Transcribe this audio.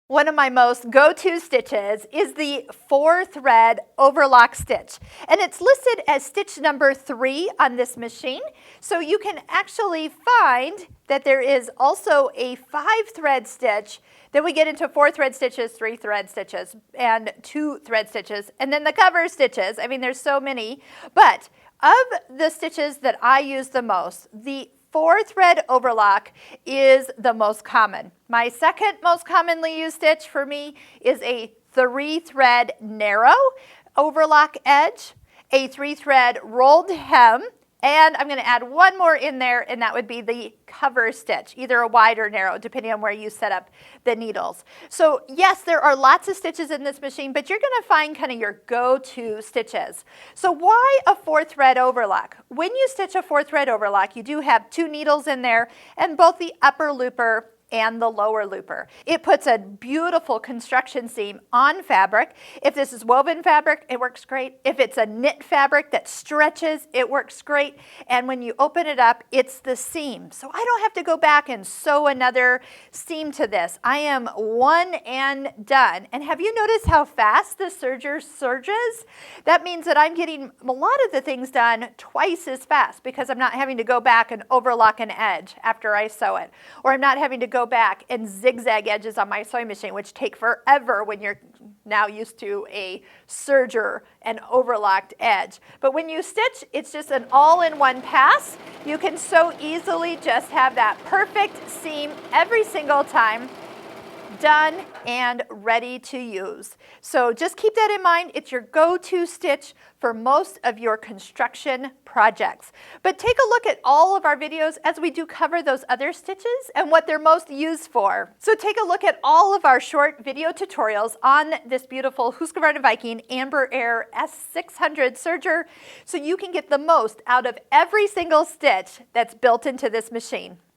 One of my most go-to stitches is the 4-thread overlock stitch, and it's listed as stitch number 3 on this machine. So you can actually find that there is also a 5-thread stitch. Then we get into 4-thread stitches, 3-thread stitches, and 2-thread stitches, and then the cover stitches. I mean, there's so many, but of the stitches that I use the most, the 4-thread overlock is the most common. My second most commonly used stitch for me is a 3-thread narrow overlock edge, a 3-thread rolled hem, and I'm going to add one more in there, and that would be the cover stitch, either a wide or narrow, depending on where you set up the needles. So yes, there are lots of stitches in this machine, but you're going to find kind of your go-to stitches. So why a 4-thread overlock? When you stitch a 4-thread overlock, you do have 2 needles in there, and both the upper looper and the lower looper. It puts a beautiful construction seam on fabric. If this is woven fabric, it works great. If it's a knit fabric that stretches, it works great. And when you open it up, it's the seam. So I don't have to go back and sew another seam to this. I am one and done. And have you noticed how fast the serger surges? That means that I'm getting a lot of the things done twice as fast because I'm not having to go back and overlock an edge after I sew it, or I'm not having to go back and zigzag edges on my sewing machine, which take forever when you're now used to a serger and overlocked edge. But when you stitch, it's just an all-in-one pass. You can so easily just have that perfect seam every single time, done and ready to use. So just keep that in mind. It's your go-to stitch for most of your construction projects. But take a look at all of our videos as we do cover those other stitches and what they're most used for. So take a look at all of our short video tutorials on this beautiful Husqvarna Viking Embroidery S600 serger so you can get the most out of every single stitch that's built into this machine.